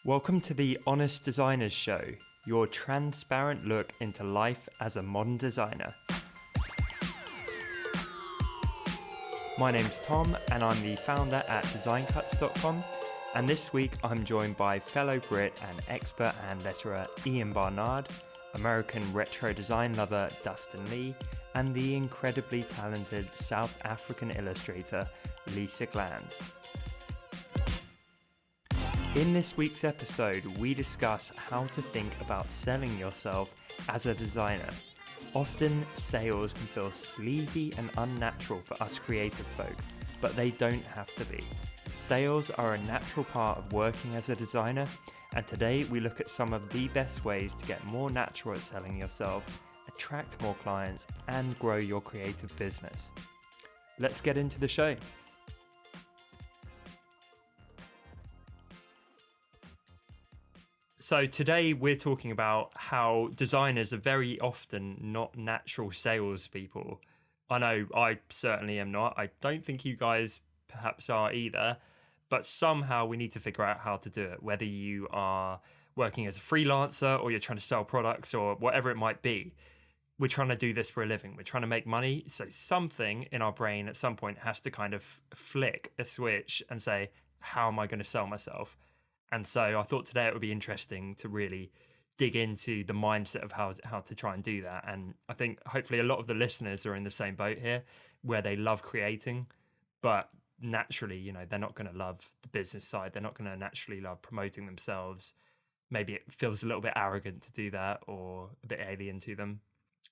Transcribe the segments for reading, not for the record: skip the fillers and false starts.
Welcome to the Honest Designers Show, your transparent look into life as a modern designer. My name's Tom and I'm the founder at designcuts.com, and this week I'm joined by fellow Brit and expert and letterer Ian Barnard, American retro design lover Dustin Lee, and the incredibly talented South African illustrator Lisa Glantz. In this week's episode, we discuss how to think about selling yourself as a designer. Often, sales can feel sleazy and unnatural for us creative folk, but they don't have to be. Sales are a natural part of working as a designer, and today we look at some of the best ways to get more natural at selling yourself, attract more clients, and grow your creative business. Let's get into the show. So today we're talking about how designers are very often not natural salespeople. I know I certainly am not. I don't think you guys perhaps are either, but somehow we need to figure out how to do it, whether you are working as a freelancer or you're trying to sell products or whatever it might be. We're trying to do this for a living. We're trying to make money. So something in our brain at some point has to kind of flick a switch and say, how am I going to sell myself? And so I thought today it would be interesting to really dig into the mindset of how to try and do that. And I think hopefully a lot of the listeners are in the same boat here, where they love creating, but naturally, you know, they're not going to love the business side. They're not going to naturally love promoting themselves. Maybe it feels a little bit arrogant to do that or a bit alien to them.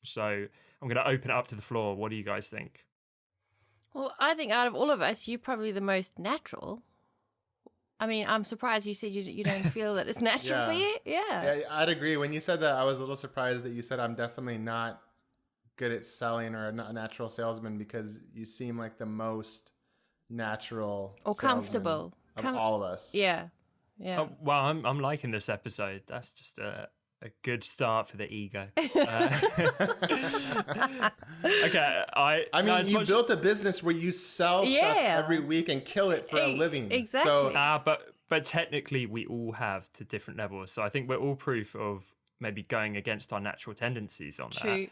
So I'm going to open it up to the floor. What do you guys think? Well, I think out of all of us, you're probably the most natural. I mean, I'm surprised you said you don't feel that it's natural for you. Yeah, I'd agree. When you said that, I was a little surprised that you said I'm definitely not good at selling or not a natural salesman, because you seem like the most natural or comfortable of all of us. Yeah. Oh, well, I'm liking this episode. That's just a good start for the ego. Okay, I mean, you built a business where you sell stuff every week and kill it for a living. Exactly. So, but technically, we all have to different levels. So I think we're all proof of maybe going against our natural tendencies on True.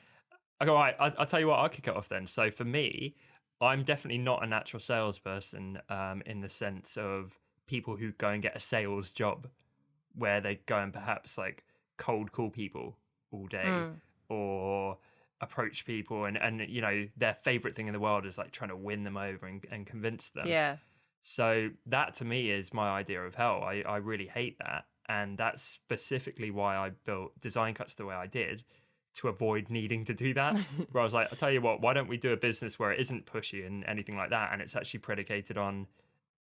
that. All right, I'll tell you what. I'll kick it off then. So for me, I'm definitely not a natural salesperson in the sense of people who go and get a sales job where they go and perhaps like cold call people all day or approach people and you know their favorite thing in the world is like trying to win them over and convince them. So that to me is my idea of hell. I really hate that, and that's specifically why I built Design Cuts the way I did, to avoid needing to do that. Where I was like, I'll tell you what, why don't we do a business where it isn't pushy and anything like that, and it's actually predicated on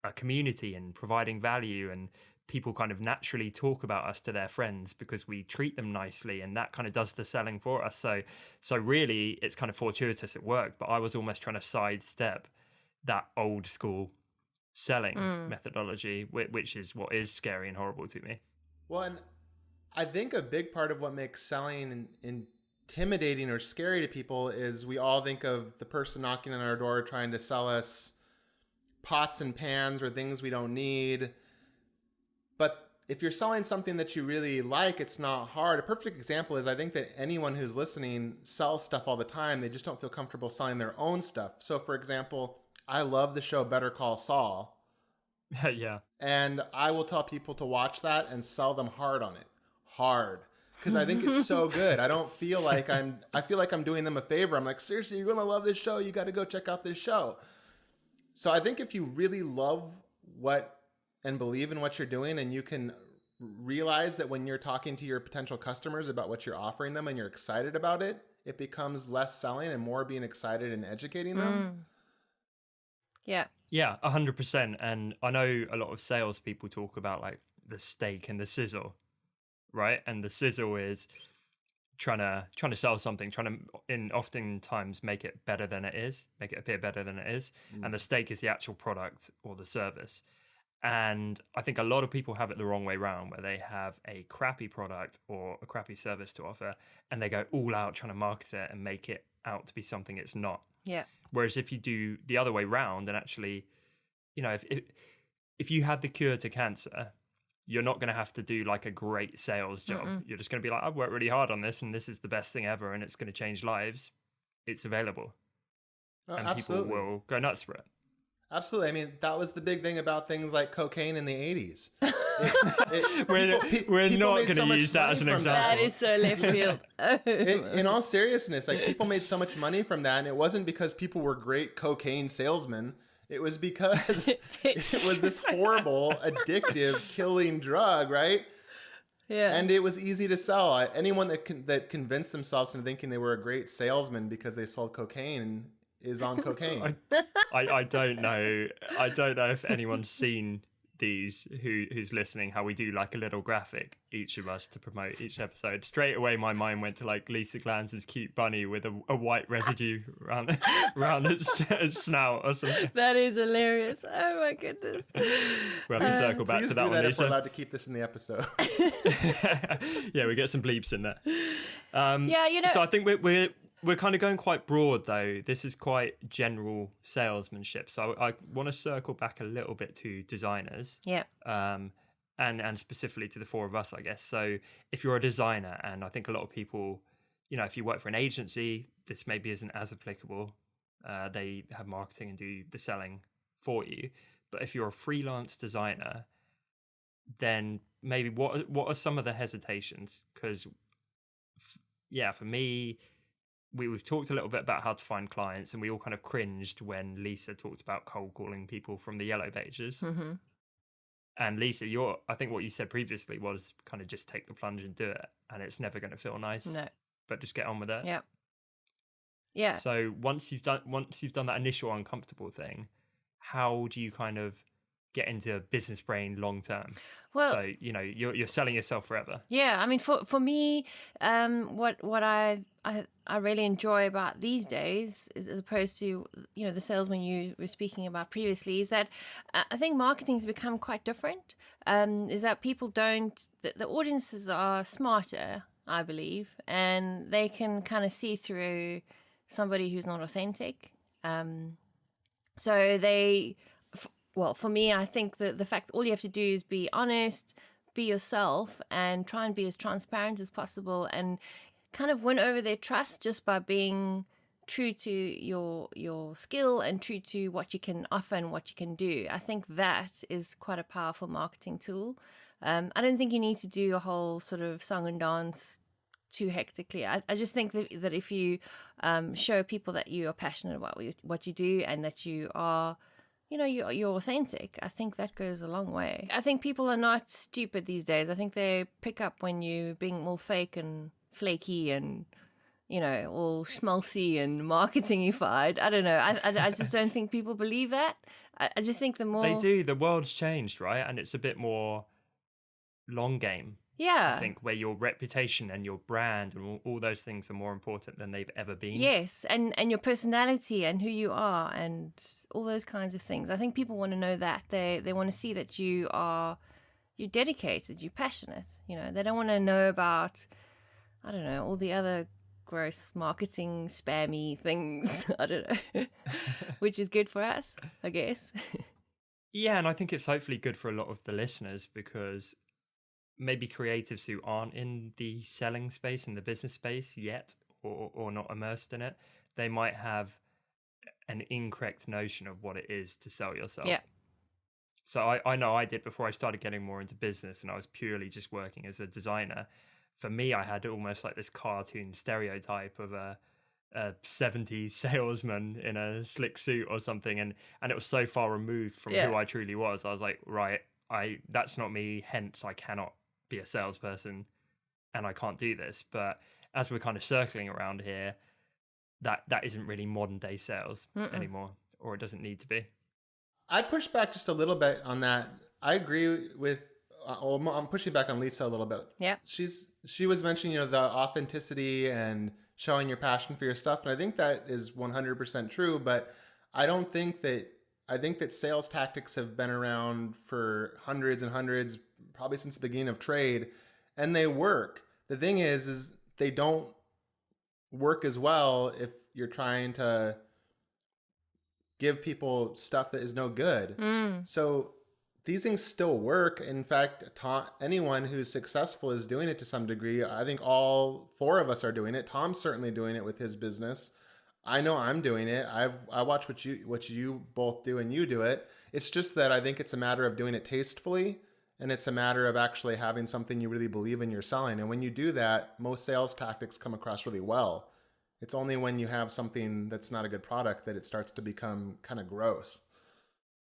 a community and providing value, and people kind of naturally talk about us to their friends because we treat them nicely, and that kind of does the selling for us. So really it's kind of fortuitous it worked, but I was almost trying to sidestep that old school selling methodology, which is what is scary and horrible to me. Well, and I think a big part of what makes selling intimidating or scary to people is we all think of the person knocking on our door trying to sell us pots and pans or things we don't need. But if you're selling something that you really like, it's not hard. A perfect example is I think that anyone who's listening sells stuff all the time. They just don't feel comfortable selling their own stuff. So for example, I love the show Better Call Saul. Yeah. And I will tell people to watch that and sell them hard on it. Hard. Because I think it's so good. I feel like I'm doing them a favor. I'm like, seriously, you're going to love this show. You got to go check out this show. So I think if you really love and believe in what you're doing, and you can realize that when you're talking to your potential customers about what you're offering them and you're excited about it, it becomes less selling and more being excited and educating them. Yeah, 100%. And I know a lot of salespeople talk about like the steak and the sizzle, right? And the sizzle is trying to sell something, oftentimes make it better than it is, make it appear better than it is. And the steak is the actual product or the service. And I think a lot of people have it the wrong way around, where they have a crappy product or a crappy service to offer, and they go all out trying to market it and make it out to be something it's not. Yeah. Whereas if you do the other way around and actually, you know, if you had the cure to cancer you're not going to have to do like a great sales job. You're just going to be like, I've worked really hard on this and this is the best thing ever and it's going to change lives. It's available. Oh, And absolutely. people will go nuts for it. Absolutely. I mean, that was the big thing about things like cocaine in the 80s. We're not going to use that as an example. That is so left field. In all seriousness, like people made so much money from that, and it wasn't because people were great cocaine salesmen. It was because it was this horrible, addictive, killing drug, right? Yeah. And it was easy to sell. Anyone that convinced themselves into thinking they were a great salesman because they sold cocaine is on cocaine. I don't know. I don't know if anyone's seen these who's listening, how we do like a little graphic, each of us, to promote each episode. Straight away my mind went to like Lisa Glanz's cute bunny with a white residue around its snout or something. That is hilarious. Oh my goodness. We'll have to circle back to that one, Lisa. Lisa. If we're allowed to keep this in the episode. Yeah, we get some bleeps in there. Yeah, you know. So I think we're kind of going quite broad, though. This is quite general salesmanship. So I want to circle back a little bit to designers. Yeah. And specifically to the four of us, I guess. So if you're a designer, and I think a lot of people, you know, if you work for an agency, this maybe isn't as applicable. They have marketing and do the selling for you. But if you're a freelance designer, then maybe what are some of the hesitations? Because, for me, we've talked a little bit about how to find clients, and we all kind of cringed when Lisa talked about cold calling people from the yellow pages. Mm-hmm. And Lisa, I think what you said previously was kind of just take the plunge and do it, and it's never going to feel nice. No. But just get on with it. Yeah. Yeah. So once you've done that initial uncomfortable thing, how do you kind of get into business brain long term? Well, so you're selling yourself forever. Yeah, I mean, for me, what I really enjoy about these days, is, as opposed to the salesman you were speaking about previously, is that I think marketing has become quite different. Is that people the audiences are smarter, I believe, and they can kind of see through somebody who's not authentic. So they. Well, for me, I think that the fact all you have to do is be honest, be yourself, and try and be as transparent as possible, and kind of win over their trust just by being true to your skill and true to what you can offer and what you can do. I think that is quite a powerful marketing tool. I don't think you need to do a whole sort of song and dance too hectically. I just think that if you show people that you are passionate about what you do, and that you are you're authentic, I think that goes a long way. I think people are not stupid these days. I think they pick up when you're being all fake and flaky and, all schmaltzy and marketingified. I don't know. I just don't think people believe that. I just think the more... They do. The world's changed, right? And it's a bit more long game. Yeah. I think where your reputation and your brand and all those things are more important than they've ever been. Yes, and your personality and who you are and all those kinds of things. I think people want to know that. They want to see that you're dedicated, you're passionate. They don't want to know about, I don't know, all the other gross marketing spammy things. I don't know, which is good for us, I guess. Yeah, and I think it's hopefully good for a lot of the listeners, because maybe creatives who aren't in the selling space, in the business space yet, or not immersed in it, they might have an incorrect notion of what it is to sell yourself. Yeah. So I know I did before I started getting more into business, and I was purely just working as a designer. For me, I had almost like this cartoon stereotype of a 70s salesman in a slick suit or something, and it was so far removed from who I truly was. I was like, right, that's not me, hence I cannot be a salesperson and I can't do this. But as we're kind of circling around here, that isn't really modern day sales anymore, or it doesn't need to be. I'd push back just a little bit on that. I agree with I'm pushing back on Lisa a little bit. Yeah. She was mentioning, the authenticity and showing your passion for your stuff, and I think that is 100% true, but I think that sales tactics have been around for hundreds and hundreds, probably since the beginning of trade, and they work. The thing is they don't work as well if you're trying to give people stuff that is no good. So these things still work. In fact, anyone who's successful is doing it to some degree. I think all four of us are doing it. Tom's certainly doing it with his business. I know I'm doing it. I watch what you both do, and you do it. It's just that I think it's a matter of doing it tastefully, and it's a matter of actually having something you really believe in you're selling. And when you do that, most sales tactics come across really well. It's only when you have something that's not a good product that it starts to become kind of gross.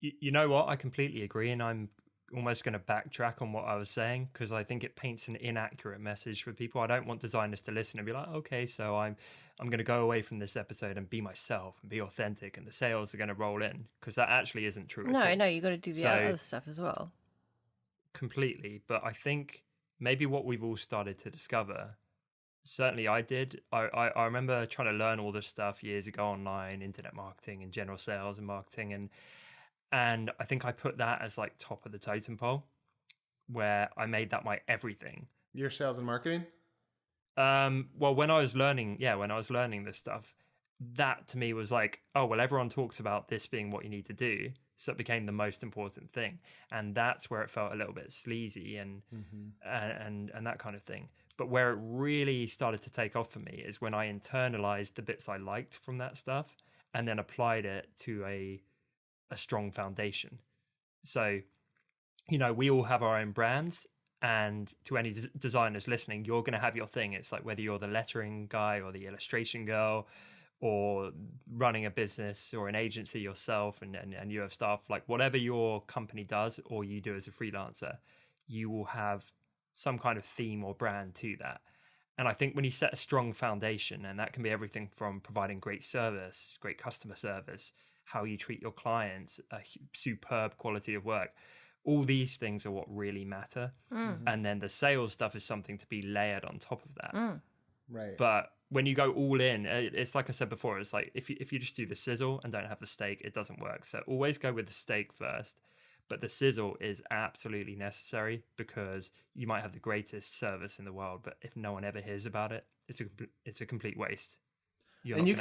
You know what? I completely agree, and I'm almost going to backtrack on what I was saying because I think it paints an inaccurate message for people. I don't want designers to listen and be like, okay, so I'm going to go away from this episode and be myself and be authentic, and the sales are going to roll in, because that actually isn't true at all. No, you got to do the other stuff as well. Completely, but I think maybe what we've all started to discover. Certainly I did. I remember trying to learn all this stuff years ago online, internet marketing and general sales and marketing, and I think I put that as like top of the totem pole, where I made that my everything. Your sales and marketing? Well, when I was learning this stuff, that to me was like, oh, well, everyone talks about this being what you need to do. So it became the most important thing. And that's where it felt a little bit sleazy and that kind of thing. But where it really started to take off for me is when I internalized the bits I liked from that stuff and then applied it to a strong foundation. So, we all have our own brands, and to any designers listening, you're going to have your thing. It's like whether you're the lettering guy or the illustration girl or running a business or an agency yourself and you have staff, like whatever your company does or you do as a freelancer, you will have some kind of theme or brand to that. And I think when you set a strong foundation, and that can be everything from providing great service, great customer service, how you treat your clients, a superb quality of work, all these things are what really matter. And then the sales stuff is something to be layered on top of that. Right. But when you go all in, it's like I said before, it's like if you just do the sizzle and don't have the steak, it doesn't work. So always go with the steak first. But the sizzle is absolutely necessary, because you might have the greatest service in the world, but if no one ever hears about it, it's a complete waste. And you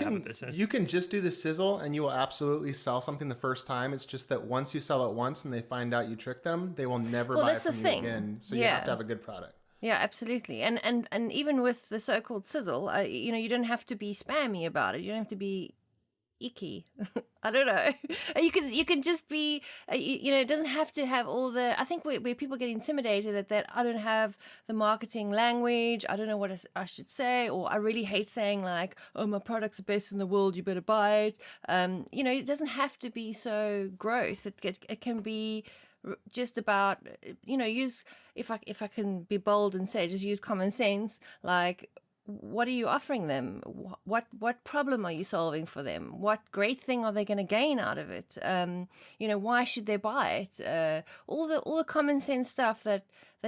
can just do the sizzle and you will absolutely sell something the first time. It's just that once you sell it once and they find out you tricked them, they will never buy it from you again. So you have to have a good product. Yeah, absolutely. And even with the so-called sizzle, you don't have to be spammy about it. You don't have to be icky. I don't know. You can just be, it doesn't have to have all the, I think where people get intimidated that I don't have the marketing language, I don't know what I should say, or I really hate saying like, oh, my product's the best in the world, you better buy it. It doesn't have to be so gross. It can be just about, use, if I can be bold and say, just use common sense, like, what are you offering them? What problem are you solving for them? What great thing are they going to gain out of it? Why should they buy it? All the common sense stuff that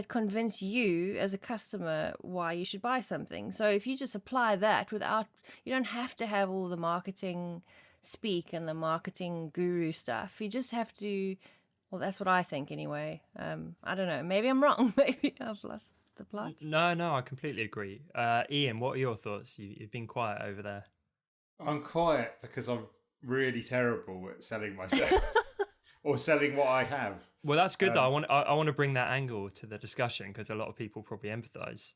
convince you as a customer why you should buy something. So if you just apply that you don't have to have all the marketing speak and the marketing guru stuff. You just have to. Well, that's what I think anyway. I don't know. Maybe I'm wrong. Maybe I've lost the plot. No, I completely agree. Ian, what are your thoughts? You've been quiet over there. I'm quiet because I'm really terrible at selling myself or selling what I have. Well, that's good though. I want to bring that angle to the discussion, because a lot of people probably empathize.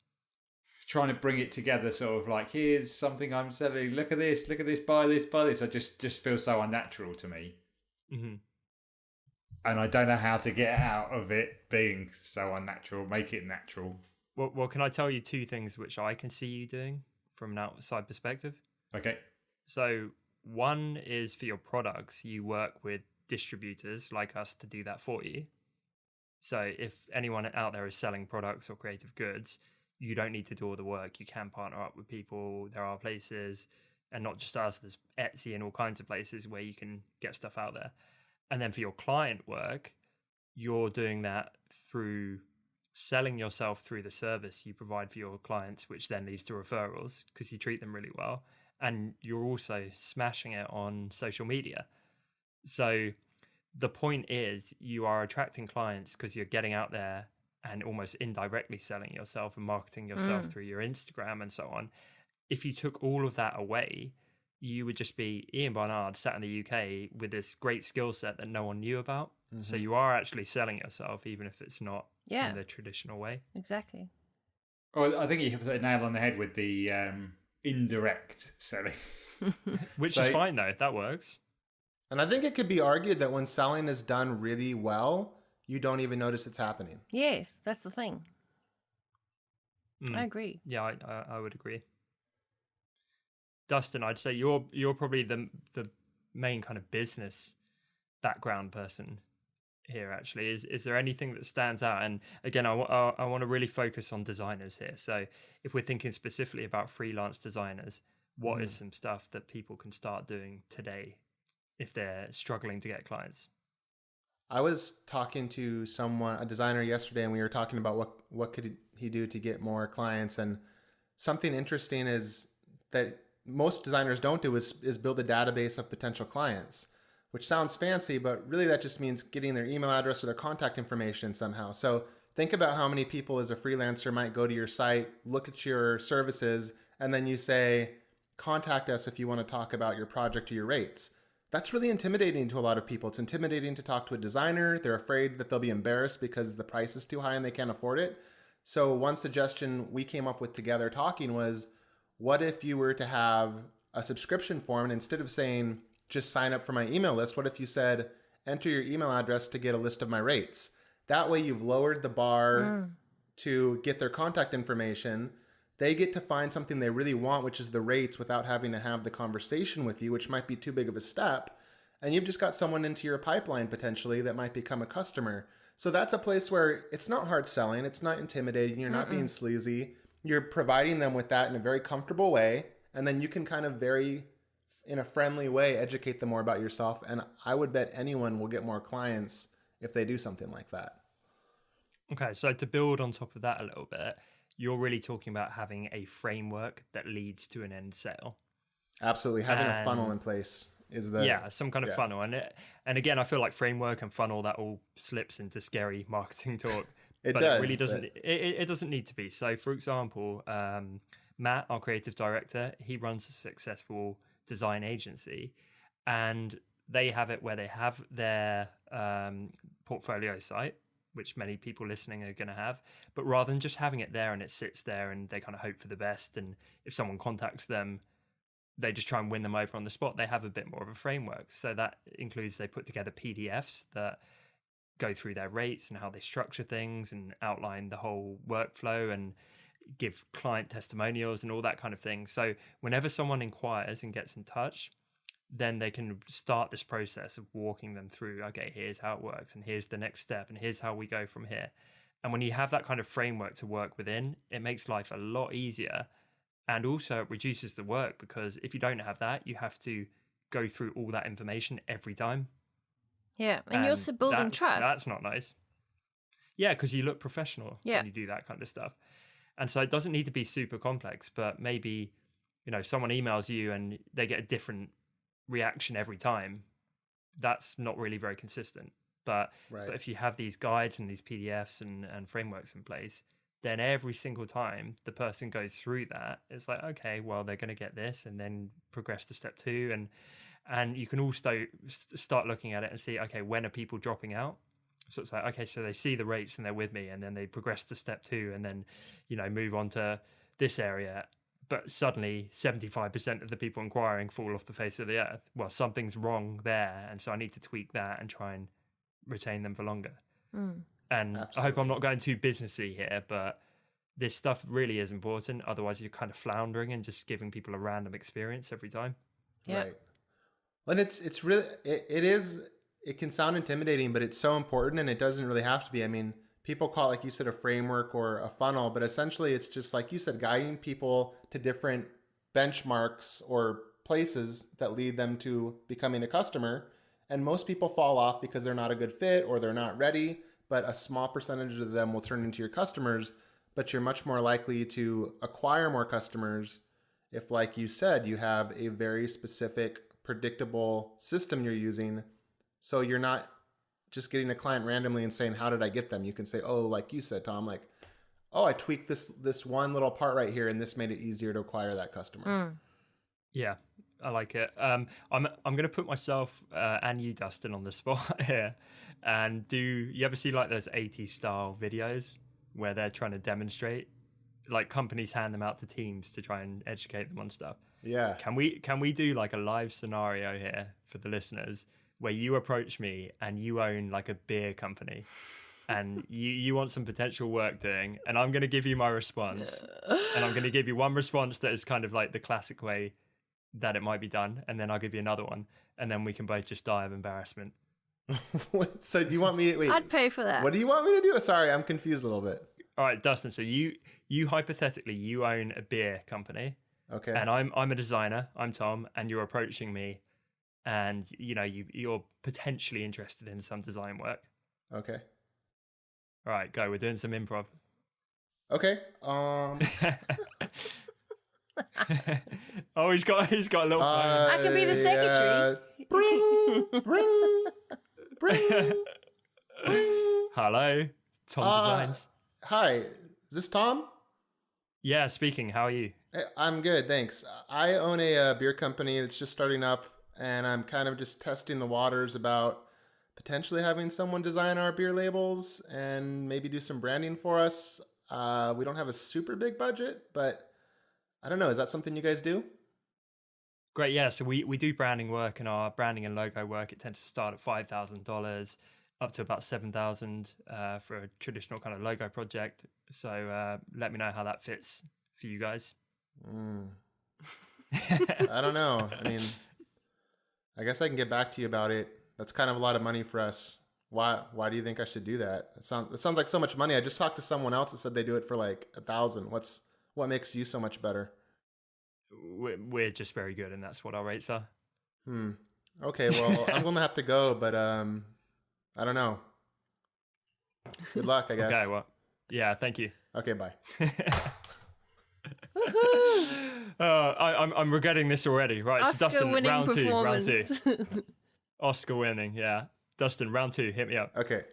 Trying to bring it together, sort of like, here's something I'm selling. Look at this, buy this. I just feel so unnatural to me. Mm-hmm. And I don't know how to get out of it being so unnatural, make it natural. Well, can I tell you two things which I can see you doing from an outside perspective? Okay. So one is for your products, you work with distributors like us to do that for you. So if anyone out there is selling products or creative goods, you don't need to do all the work. You can partner up with people. There are places, and not just us, there's Etsy and all kinds of places where you can get stuff out there. And then for your client work, you're doing that through selling yourself through the service you provide for your clients, which then leads to referrals because you treat them really well. And you're also smashing it on social media. So the point is, you are attracting clients because you're getting out there and almost indirectly selling yourself and marketing yourself through your Instagram and so on. If you took all of that away, you would just be Ian Barnard sat in the UK with this great skill set that no one knew about. So you are actually selling yourself, even if it's not Yeah. in the traditional way. Exactly. Well, I think you hit the nail on the head with the indirect selling. Which is fine, though. That works. And I think it could be argued that when selling is done really well, you don't even notice it's happening. Yes, that's the thing. I agree. Yeah, I would agree. Dustin, I'd say you're probably the main kind of business background person here. Actually, is there anything that stands out? And again, I want to really focus on designers here. So if we're thinking specifically about freelance designers, what is some stuff that people can start doing today if they're struggling to get clients? I was talking to a designer yesterday, and we were talking about what could he do to get more clients. And something interesting is that most designers don't do is build a database of potential clients, which sounds fancy, but really that just means getting their email address or their contact information somehow. So think about how many people as a freelancer might go to your site, look at your services, and then you say, contact us if you want to talk about your project or your rates. That's really intimidating to a lot of people. It's intimidating to talk to a designer. They're afraid that they'll be embarrassed because the price is too high and they can't afford it. So one suggestion we came up with together talking was, what if you were to have a subscription form, and instead of saying, just sign up for my email list, what if you said, enter your email address to get a list of my rates? That way you've lowered the bar to get their contact information. They get to find something they really want, which is the rates, without having to have the conversation with you, which might be too big of a step. And you've just got someone into your pipeline potentially that might become a customer. So that's a place where it's not hard selling. It's not intimidating. You're not being sleazy. You're providing them with that in a very comfortable way. And then you can kind of in a friendly way, educate them more about yourself. And I would bet anyone will get more clients if they do something like that. Okay, so to build on top of that a little bit, you're really talking about having a framework that leads to an end sale. Absolutely. Having a funnel in place is some kind of funnel. And again, I feel like framework and funnel, that all slips into scary marketing talk. It really doesn't. It doesn't need to be. So, for example, Matt, our creative director, he runs a successful design agency, and they have it where they have their portfolio site, which many people listening are going to have, but rather than just having it there and it sits there and they kind of hope for the best, and if someone contacts them, they just try and win them over on the spot, they have a bit more of a framework. So that includes, they put together PDFs that go through their rates and how they structure things and outline the whole workflow and give client testimonials and all that kind of thing. So whenever someone inquires and gets in touch, then they can start this process of walking them through, okay, here's how it works, and here's the next step, and here's how we go from here. And when you have that kind of framework to work within, it makes life a lot easier. And also it reduces the work, because if you don't have that, you have to go through all that information every time. Yeah, and you're also building trust. That's not nice. Yeah, because you look professional when you do that kind of stuff. And so it doesn't need to be super complex, but maybe, someone emails you and they get a different reaction every time. That's not really very consistent. But if you have these guides and these PDFs and frameworks in place, then every single time the person goes through that, it's like, okay, well, they're going to get this and then progress to step 2. And you can also start looking at it and see, okay, when are people dropping out? So it's like, okay, so they see the rates and they're with me, and then they progress to step 2 and then, move on to this area. But suddenly 75% of the people inquiring fall off the face of the earth. Well, something's wrong there. And so I need to tweak that and try and retain them for longer. And absolutely. I hope I'm not going too businessy here, but this stuff really is important. Otherwise you're kind of floundering and just giving people a random experience every time. Yeah. Right. And it's really, it can sound intimidating, but it's so important, and it doesn't really have to be. I mean, people call it, like you said, a framework or a funnel, but essentially it's just, like you said, guiding people to different benchmarks or places that lead them to becoming a customer. And most people fall off because they're not a good fit or they're not ready, but a small percentage of them will turn into your customers. But you're much more likely to acquire more customers if, like you said, you have a very specific, predictable system you're using. So you're not just getting a client randomly and saying, how did I get them? You can say, oh, like you said, Tom, like, oh, I tweaked this one little part right here, and this made it easier to acquire that customer. Yeah. I like it. I'm going to put myself and you, Dustin, on the spot here. And do you ever see like those 80s style videos where they're trying to demonstrate? Like companies hand them out to teams to try and educate them on stuff. Yeah. Can we do like a live scenario here for the listeners where you approach me and you own like a beer company and you want some potential work doing, and I'm going to give you my response, and I'm going to give you one response that is kind of like the classic way that it might be done, and then I'll give you another one, and then we can both just die of embarrassment. So do you want me? Wait, I'd pay for that. what do you want me to do? Sorry, I'm confused a little bit. All right, Dustin. So you hypothetically you own a beer company, Okay. and I'm a designer. I'm Tom, and you're approaching me, and you're potentially interested in some design work. Okay. All right, go. We're doing some improv. Okay. Oh, he's got a little phone. I can be the secretary. Bring. Hello, Tom Designs. Hi, is this Tom? Yeah, speaking. How are you? Hey, I'm good, thanks. I own a beer company that's just starting up, and I'm kind of just testing the waters about potentially having someone design our beer labels and maybe do some branding for us. We don't have a super big budget, but I don't know. Is that something you guys do? Great, yeah. So we do branding work, and our branding and logo work, it tends to start at $5,000 up to about $7,000 for a traditional kind of logo project. So let me know how that fits for you guys. I don't know. I mean, I guess I can get back to you about it. That's kind of a lot of money for us. Why do you think I should do that? It sounds like so much money. I just talked to someone else that said they do it for like $1,000. What makes you so much better? We're just very good, and that's what our rates are. Okay, well, I'm gonna have to go, but I don't know. Good luck, I guess. Okay, well, yeah, thank you. Okay, bye. I'm regretting this already. Right, so Dustin, Oscar-winning round performance. two. Oscar winning, yeah. Dustin, round two, hit me up. Okay.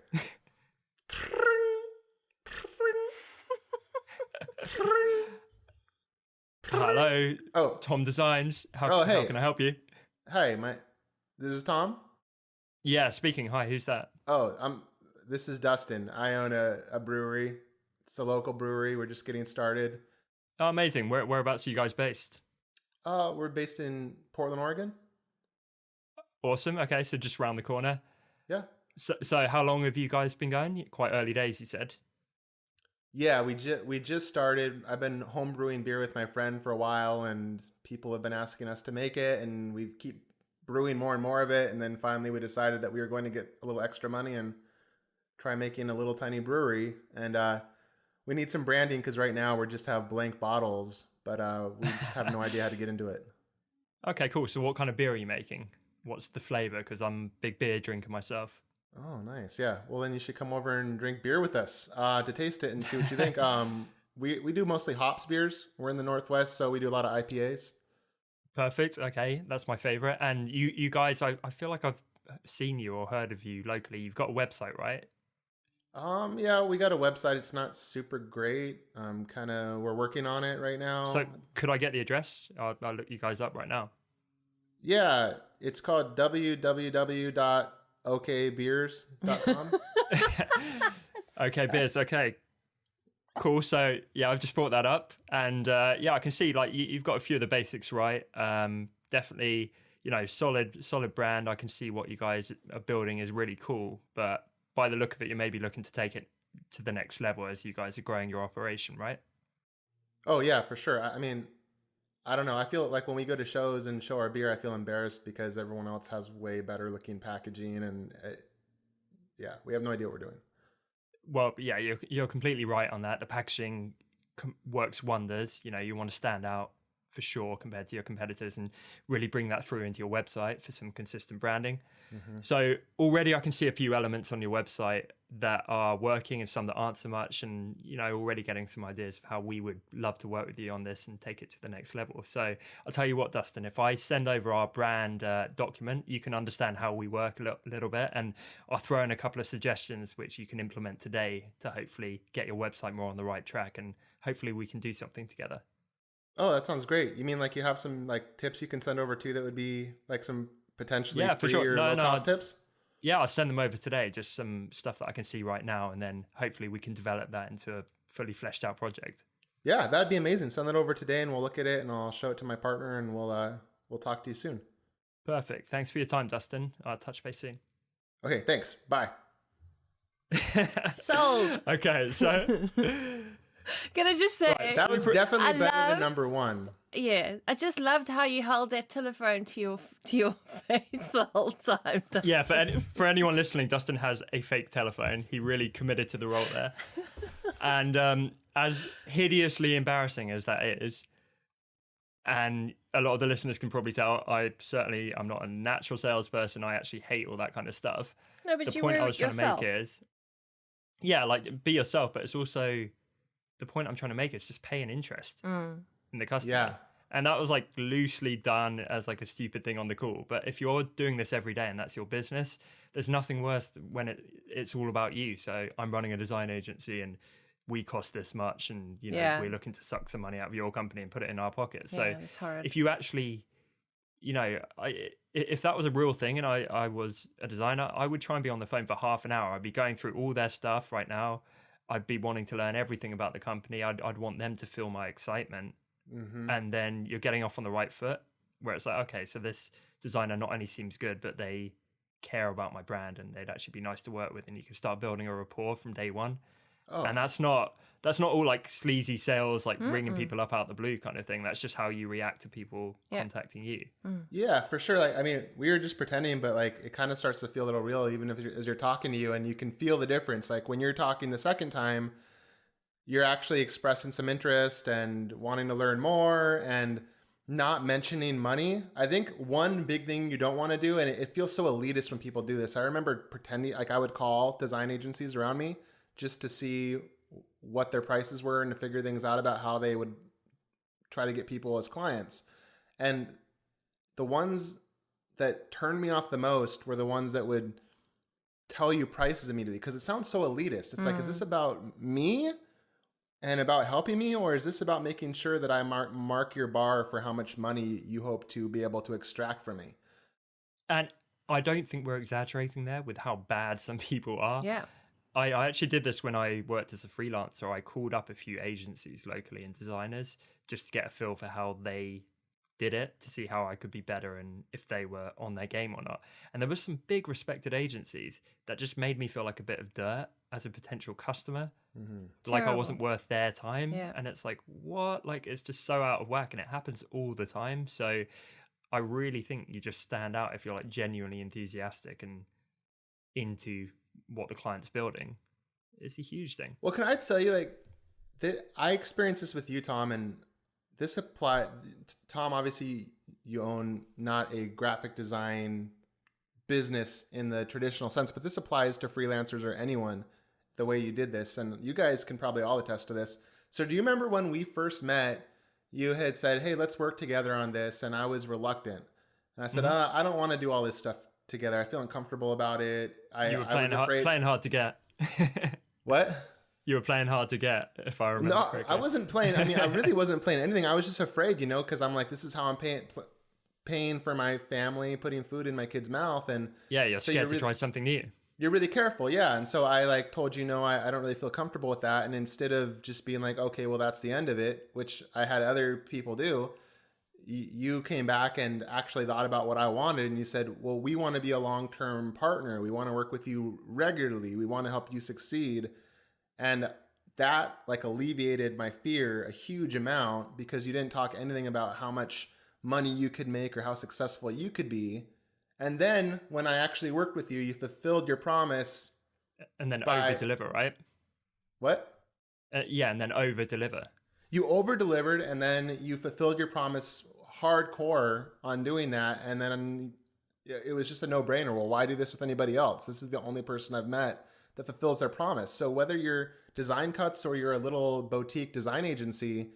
Hello, Oh, Tom Designs. How hey. can I help you? hi, this is Tom. Yeah, speaking. Hi, who's that? Oh, this is Dustin. I own a brewery. It's a local brewery. We're just getting started. Oh, amazing. Whereabouts are you guys based? We're based in Portland, Oregon. Awesome. Okay, so just round the corner. Yeah. So how long have you guys been going? Quite early days, you said. Yeah, we just started. I've been home brewing beer with my friend for a while, and people have been asking us to make it, and we keep brewing more and more of it. And then finally, we decided that we were going to get a little extra money and try making a little tiny brewery. And we need some branding because right now we just have blank bottles, but we just have no idea how to get into it. Okay, cool. So what kind of beer are you making? What's the flavor? Because I'm a big beer drinker myself. Oh, nice. Yeah. Well, then you should come over and drink beer with us to taste it and see what you think. We do mostly hops beers. We're in the Northwest, so we do a lot of IPAs. Perfect. Okay, that's my favorite. And you guys, I feel like I've seen you or heard of you locally. You've got a website, right? Yeah, we got a website. It's not super great. We're working on it right now. So could I get the address? I'll look you guys up right now. Yeah, it's called www.okbeers.com. Okay, beers. Okay, cool. So yeah, I've just brought that up, and yeah, I can see like you've got a few of the basics right. Definitely, solid brand. I can see what you guys are building is really cool, but by the look of it, you may be looking to take it to the next level as you guys are growing your operation, right? Oh yeah, for sure. I mean, I don't know. I feel like when we go to shows and show our beer, I feel embarrassed because everyone else has way better looking packaging, and yeah, we have no idea what we're doing. Well, yeah, you're completely right on that. The packaging works wonders. You want to stand out for sure compared to your competitors and really bring that through into your website for some consistent branding. Mm-hmm. So already I can see a few elements on your website that are working and some that aren't so much, and already getting some ideas of how we would love to work with you on this and take it to the next level. So I'll tell you what, Dustin, if I send over our brand document, you can understand how we work a little bit, and I'll throw in a couple of suggestions which you can implement today to hopefully get your website more on the right track, and hopefully we can do something together. Oh, that sounds great. You mean like you have some like tips you can send over too that would be like some potentially Yeah, for free sure. or No, low no. cost tips? Yeah, I'll send them over today. Just some stuff that I can see right now, and then hopefully we can develop that into a fully fleshed out project. Yeah, that'd be amazing. Send that over today and we'll look at it and I'll show it to my partner and we'll talk to you soon. Perfect. Thanks for your time, Dustin. I'll touch base soon. Okay, thanks. Bye. Sold. Okay, so Can I just say, Right, That was definitely I better than loved- number one. yeah, I just loved how you held that telephone to your face the whole time. yeah, for anyone listening, Dustin has a fake telephone. He really committed to the role there. And as hideously embarrassing as that is, and a lot of the listeners can probably tell, I'm not a natural salesperson. I actually hate all that kind of stuff. No, but The you point were I was trying yourself. to make is, yeah, like be yourself, but it's also the point I'm trying to make is just pay an interest in the customer. Yeah. And that was like loosely done as like a stupid thing on the call. But if you're doing this every day and that's your business, there's nothing worse when it's all about you. So I'm running a design agency and we cost this much, and Yeah. we're looking to suck some money out of your company and put it in our pocket. Yeah, So it's hard. if you actually, if that was a real thing and I was a designer, I would try and be on the phone for half an hour. I'd be going through all their stuff right now. I'd be wanting to learn everything about the company. I'd want them to feel my excitement. Mm-hmm. And then you're getting off on the right foot, where it's like, okay, so this designer not only seems good, but they care about my brand and they'd actually be nice to work with, and you can start building a rapport from day one. Oh, And that's not all like sleazy sales, like ringing people up out the blue kind of thing. That's just how you react to people contacting you. yeah, for sure. Like, I mean, we were just pretending, but like it kind of starts to feel a little real, even if as you're talking to you, and you can feel the difference. Like when you're talking the second time, you're actually expressing some interest and wanting to learn more and not mentioning money. I think one big thing you don't want to do, and it feels so elitist when people do this. I remember pretending like I would call design agencies around me just to see what their prices were and to figure things out about how they would try to get people as clients. And the ones that turned me off the most were the ones that would tell you prices immediately, because it sounds so elitist. It's like, is this about me and about helping me, or is this about making sure that I mark your bar for how much money you hope to be able to extract from me? And I don't think we're exaggerating there with how bad some people are. Yeah. I actually did this when I worked as a freelancer. I called up a few agencies locally and designers just to get a feel for how they did it, to see how I could be better and if they were on their game or not. And there was some big respected agencies that just made me feel like a bit of dirt as a potential customer. Like I Terrible. wasn't worth their time. Yeah. And it's like, what? Like it's just so out of whack, and it happens all the time. So I really think you just stand out if you're like genuinely enthusiastic and into what the client's building. It's a huge thing. Well, can I tell you, like, I experienced this with you, Tom, and this apply. Tom, obviously, you own not a graphic design business in the traditional sense, but this applies to freelancers or anyone the way you did this. And you guys can probably all attest to this. So do you remember when we first met, you had said, hey, let's work together on this. And I was reluctant. And I said, I don't want to do all this stuff together. I feel uncomfortable about it. You were I was afraid. playing hard to get. What? You were playing hard to get, if I remember No, correctly. I wasn't playing. I mean, I really wasn't playing anything. I was just afraid, because I'm like, this is how I'm paying for my family, putting food in my kid's mouth. And Yeah, you're so scared to try something new. you're really careful. Yeah. And so I like told you, no, I don't really feel comfortable with that. And instead of just being like, okay, well, that's the end of it, which I had other people do, you came back and actually thought about what I wanted. And you said, well, we want to be a long-term partner. We want to work with you regularly. We want to help you succeed. And that like alleviated my fear a huge amount, because you didn't talk anything about how much money you could make or how successful you could be. And then when I actually worked with you, you fulfilled your promise. And then by- over deliver, right? What? Yeah, and then over deliver. You over delivered, and then you fulfilled your promise hardcore on doing that. And then it was just a no-brainer. Well, why do this with anybody else? This is the only person I've met that fulfills their promise. So whether you're Design Cuts or you're a little boutique design agency,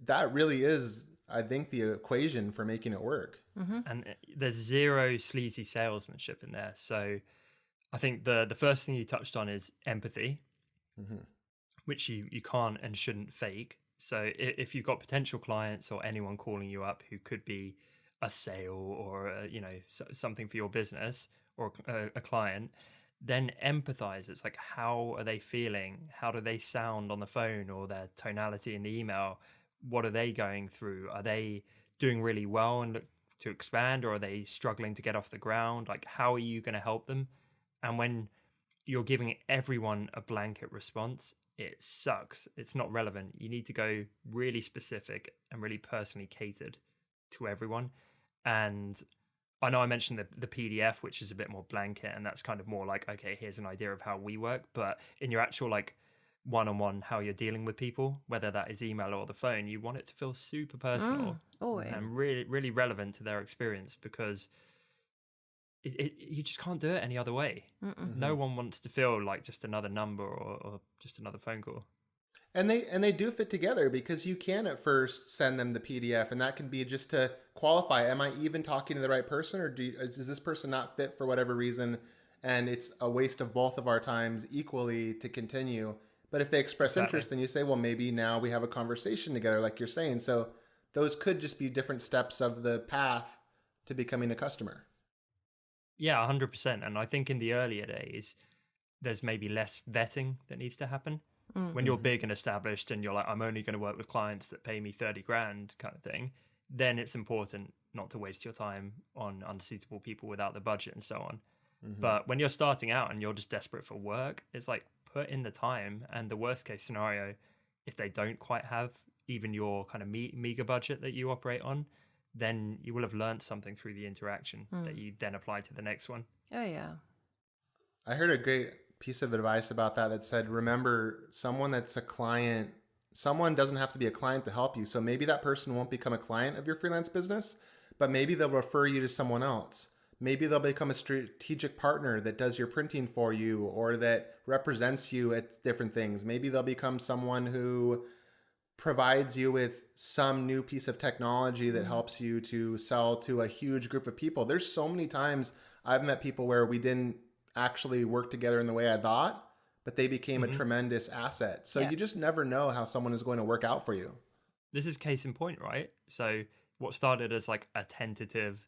that really is, I think, the equation for making it work. And there's zero sleazy salesmanship in there. So I think the first thing you touched on is empathy, which you can't and shouldn't fake. So if you've got potential clients or anyone calling you up who could be a sale or something for your business or a client, then empathize. It's like, how are they feeling? How do they sound on the phone, or their tonality in the email? What are they going through? Are they doing really well and look to expand, or are they struggling to get off the ground? Like, how are you going to help them? And when you're giving everyone a blanket response, it sucks. It's not relevant. You need to go really specific and really personally catered to everyone. And I know I mentioned the PDF, which is a bit more blanket, and that's kind of more like, okay, here's an idea of how we work. But in your actual like one-on-one, how you're dealing with people, whether that is email or the phone, you want it to feel super personal Always. and really, really relevant to their experience, because you just can't do it any other way. No one wants to feel like just another number or just another phone call. And they do fit together, because you can at first send them the PDF, and that can be just to qualify, am I even talking to the right person, or is this person not fit for whatever reason, and it's a waste of both of our times equally to continue. But if they express interest, then you say, well, maybe now we have a conversation together, like you're saying. So those could just be different steps of the path to becoming a customer. Yeah, 100%. And I think in the earlier days, there's maybe less vetting that needs to happen. When you're big and established and you're like, I'm only going to work with clients that pay me 30 grand kind of thing, then it's important not to waste your time on unsuitable people without the budget and so on. But when you're starting out and you're just desperate for work, it's like, put in the time. And the worst case scenario, if they don't quite have even your kind of meager budget that you operate on, then you will have learned something through the interaction that you then apply to the next one. Oh, yeah. I heard a great piece of advice about that said, remember, someone that's a client, someone doesn't have to be a client to help you. So maybe that person won't become a client of your freelance business, but maybe they'll refer you to someone else. Maybe they'll become a strategic partner that does your printing for you, or that represents you at different things. Maybe they'll become someone who provides you with some new piece of technology that helps you to sell to a huge group of people. There's so many times I've met people where we didn't actually work together in the way I thought, but they became a tremendous asset. So you just never know how someone is going to work out for you. This is case in point, right? So what started as like a tentative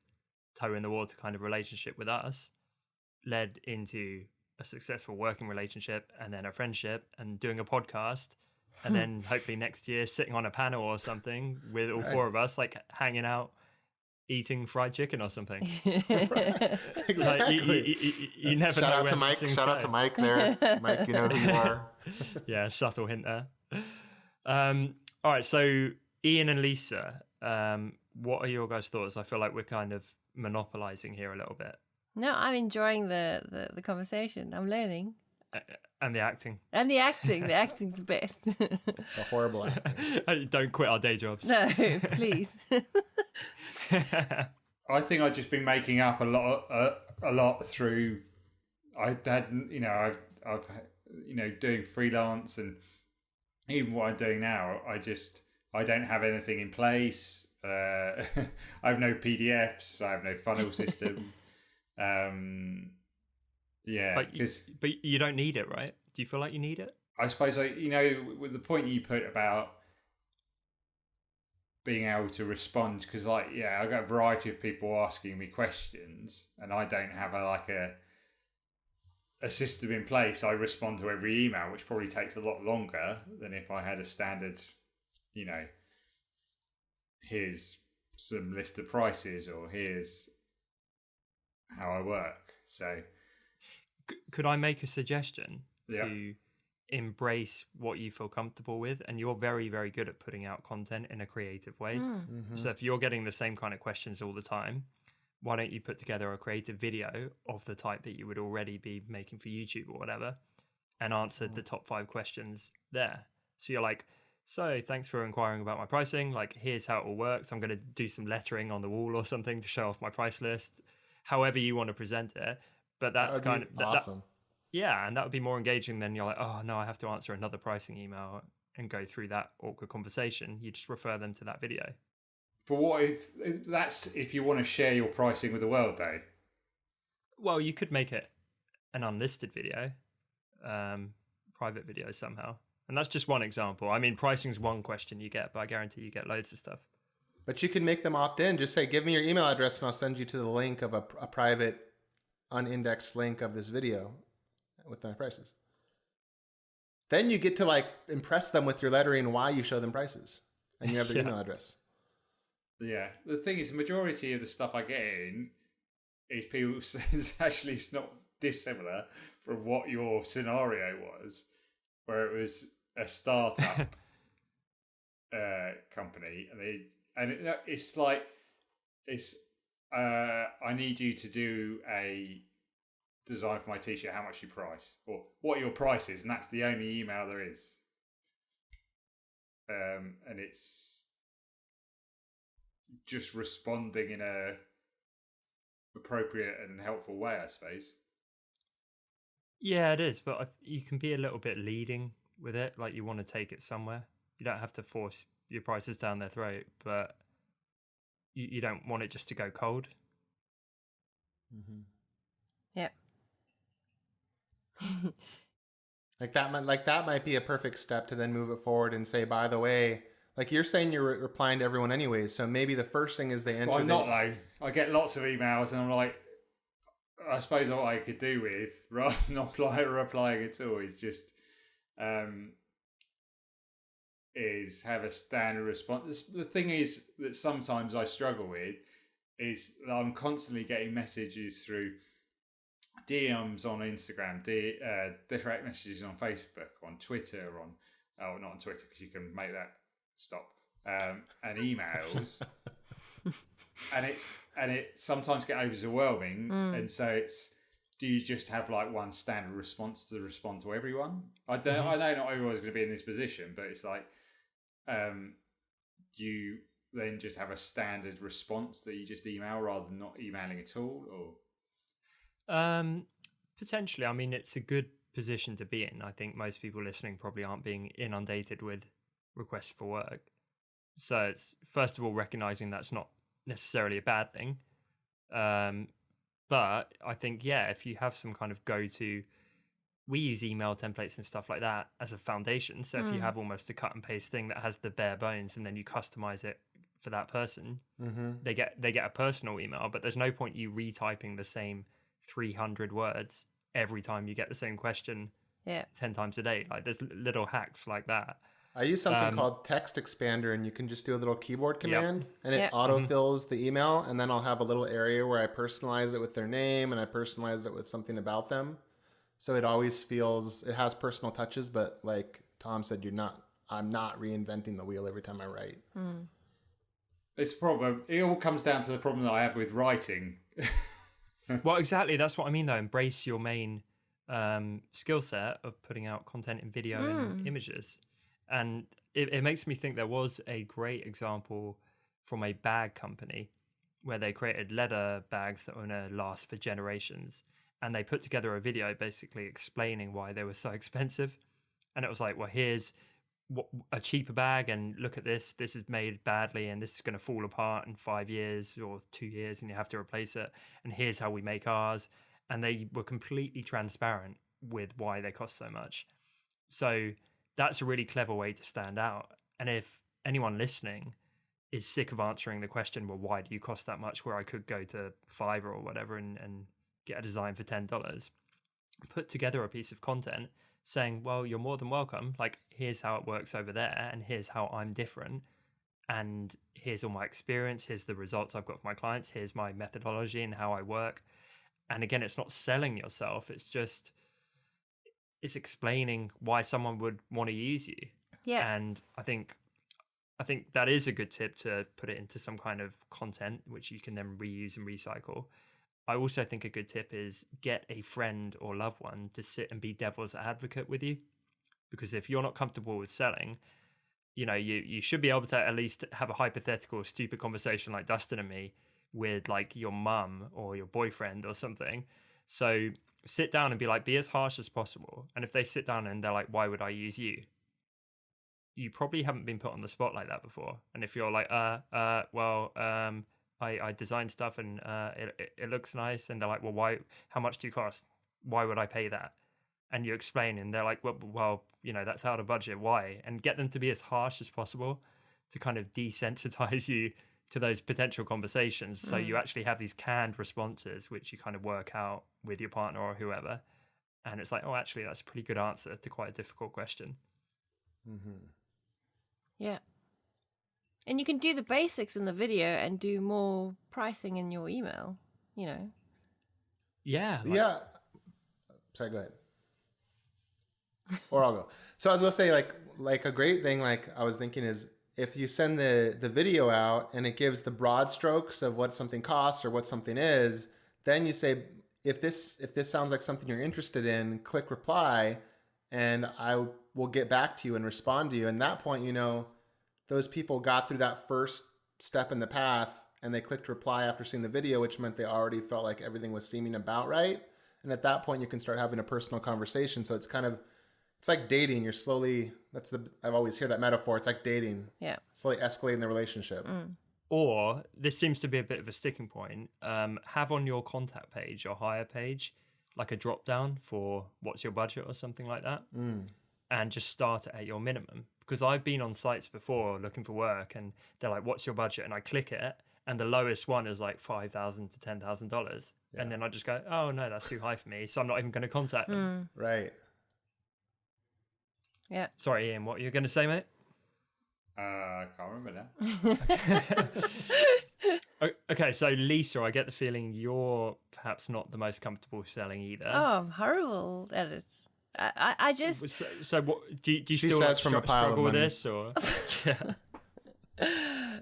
toe in the water kind of relationship with us led into a successful working relationship, and then a friendship, and doing a podcast, and then hopefully next year sitting on a panel or something with all four of us, like hanging out, eating fried chicken or something. Exactly. Like, you never know where these things Shout out go. to Mike there. Mike, you know who you are. Yeah, subtle hint there. All right, so Ian and Lisa, what are your guys' thoughts? I feel like we're kind of monopolizing here a little bit. No, I'm enjoying the conversation. I'm learning. And the acting. And the acting. The acting's the best. A horrible actor. Don't quit our day jobs. No, please. I think I've just been making up a lot through. I've doing freelance, and even what I'm doing now, I don't have anything in place. I have no PDFs. I have no funnel system. But you don't need it, right? Do you feel like you need it? I suppose with the point you put about being able to respond, because I got a variety of people asking me questions, and I don't have a system in place. I respond to every email, which probably takes a lot longer than if I had a standard, here's some list of prices, or here's how I work. So could I make a suggestion to embrace what you feel comfortable with? And you're very, very good at putting out content in a creative way. So if you're getting the same kind of questions all the time, why don't you put together a creative video of the type that you would already be making for YouTube or whatever, and answer the top 5 questions there? So you're like, so thanks for inquiring about my pricing. Like, here's how it all works. I'm going to do some lettering on the wall or something to show off my price list, however you want to present it. But that's kind of awesome. And that would be more engaging than you're like, oh no, I have to answer another pricing email and go through that awkward conversation. You just refer them to that video. But what if you want to share your pricing with the world, though? Well, you could make it an unlisted video, private video somehow, And that's just one example. I mean, pricing is one question you get, but I guarantee you get loads of stuff. But you can make them opt in. Just say, give me your email address and I'll send you to the link of a private unindexed link of this video with my prices. Then you get to like impress them with your lettering and why you show them prices, and you have their email address. Yeah. The thing is, the majority of the stuff I get in is people it's actually it's not dissimilar from what your scenario was, where it was a startup company, it's like I need you to do a design for my t-shirt. How much you price, or what your price is, and that's the only email there is. And it's just responding in a appropriate and helpful way, I suppose. Yeah, it is, but you can be a little bit leading with it. Like, you want to take it somewhere. You don't have to force your prices down their throat, but you don't want it just to go cold. Mm-hmm. Yep. Like that might be a perfect step to then move it forward and say, by the way, like you're saying, you're replying to everyone anyways. So maybe the first thing is they enter. Well, I'm not though. I get lots of emails, and I'm like, I suppose what I could do with rather than not replying at all is have a standard response. The thing is that sometimes I struggle with is that I'm constantly getting messages through DMs on Instagram, direct messages on Facebook, on Twitter, not on Twitter because you can make that stop, and emails, and it sometimes get overwhelming, and so it's. Do you just have like one standard response to respond to everyone? I know not everyone's going to be in this position, but it's like, do you then just have a standard response that you just email rather than not emailing at all, or? Potentially. I mean, it's a good position to be in. I think most people listening probably aren't being inundated with requests for work. So it's, first of all, recognizing that's not necessarily a bad thing. But I think, if you have some kind of go-to, we use email templates and stuff like that as a foundation. So if you have almost a cut and paste thing that has the bare bones, and then you customize it for that person, they get a personal email. But there's no point you retyping the same 300 words every time you get the same question 10 times a day. Like, there's little hacks like that. I use something called Text Expander, and you can just do a little keyboard command, and it autofills the email, and then I'll have a little area where I personalize it with their name, and I personalize it with something about them. So it always feels, it has personal touches, but like Tom said, I'm not reinventing the wheel every time I write. It's a problem. It all comes down to the problem that I have with writing. Well, exactly. That's what I mean, though. Embrace your main skill set of putting out content in video and images. And it makes me think there was a great example from a bag company where they created leather bags that were going to last for generations. And they put together a video basically explaining why they were so expensive. And it was like, well, here's a cheaper bag, and look at this. This is made badly, and this is going to fall apart in 5 years or 2 years, and you have to replace it. And here's how we make ours. And they were completely transparent with why they cost so much. So that's a really clever way to stand out. And if anyone listening is sick of answering the question, well, why do you cost that much, where I could go to Fiverr or whatever and get a design for $10, put together a piece of content saying, well, you're more than welcome. Like, here's how it works over there, and here's how I'm different. And here's all my experience. Here's the results I've got for my clients. Here's my methodology and how I work. And again, it's not selling yourself. It's explaining why someone would want to use you. Yeah. And I think that is a good tip, to put it into some kind of content which you can then reuse and recycle. I also think a good tip is get a friend or loved one to sit and be devil's advocate with you. Because if you're not comfortable with selling, you should be able to at least have a hypothetical stupid conversation like Dustin and me with like your mum or your boyfriend or something. So sit down and be as harsh as possible. And if they sit down and they're like, why would I use you? You probably haven't been put on the spot like that before. And if you're like, I design stuff and it looks nice, and they're like, well, why? How much do you cost? Why would I pay that? and you explain, and they're like, well, that's out of budget. Why? And get them to be as harsh as possible to kind of desensitize you to those potential conversations. So you actually have these canned responses, which you kind of work out with your partner or whoever. And it's like, oh, actually, that's a pretty good answer to quite a difficult question. Yeah. And you can do the basics in the video and do more pricing in your email, Yeah. Yeah. Sorry, go ahead. Or I'll go. So I was going to say, like a great thing, like I was thinking is, if you send the video out and it gives the broad strokes of what something costs or what something is, then you say, if this sounds like something you're interested in, click reply, and I will get back to you and respond to you. And that point, those people got through that first step in the path and they clicked reply after seeing the video, which meant they already felt like everything was seeming about right. And at that point, you can start having a personal conversation. So it's like dating. You're slowly, I've always heard that metaphor. It's like dating. Yeah. Slowly escalating the relationship. Or this seems to be a bit of a sticking point. Have on your contact page or hire page, like a drop down for what's your budget or something like that. And just start it at your minimum. Because I've been on sites before looking for work and they're like, what's your budget? And I click it and the lowest one is like $5,000 to $10,000. Yeah. And then I just go, oh no, that's too high for me. So I'm not even going to contact them. Right. Yeah. Sorry, Ian, what are you going to say, mate? I can't remember now. Okay, so Lisa, I get the feeling you're perhaps not the most comfortable selling either. Oh, I'm horrible at it. I just... So what, do you She still says from a pile struggle of with money. this? Or yeah.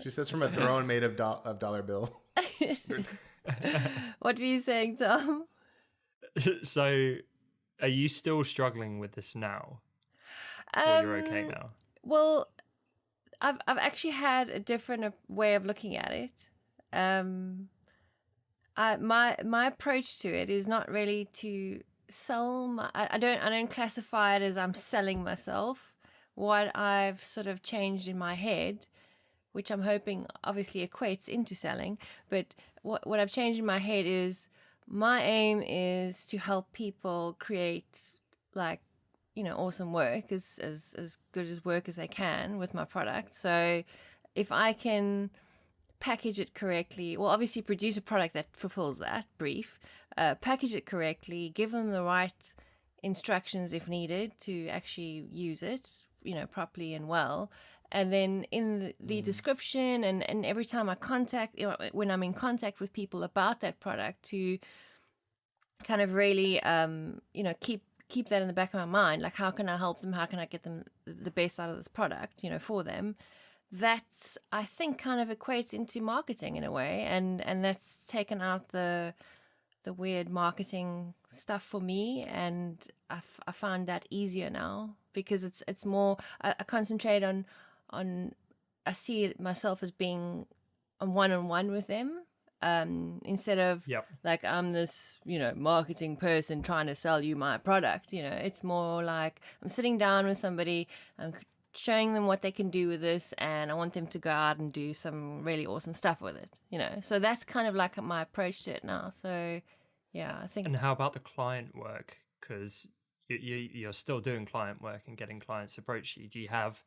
She says from a throne made of dollar bill. What were you saying, Tom? So are you still struggling with this now? Or you're okay now? Well, I've actually had a different way of looking at it. My approach to it is not really to sell. I don't classify it as I'm selling myself. What I've sort of changed in my head, which I'm hoping obviously equates into selling, but what I've changed in my head is my aim is to help people create awesome work, as good as work as they can with my product. So if I can package it correctly, well, obviously produce a product that fulfills that brief, package it correctly, give them the right instructions if needed to actually use it, properly and well. And then in the description and every time I when I'm in contact with people about that product, to kind of really, keep that in the back of my mind. Like, how can I help them? How can I get them the best out of this product, for them? That, I think, kind of equates into marketing in a way. And that's taken out the weird marketing stuff for me. And I find that easier now because it's more, I concentrate on, I see it myself as being on one-on-one with them. Instead of like I'm this marketing person trying to sell you my product. It's more like I'm sitting down with somebody, I'm showing them what they can do with this, and I want them to go out and do some really awesome stuff with it. So that's kind of like my approach to it now. So yeah, I think. And how about the client work? Because you're still doing client work and getting clients to approach you. Do you have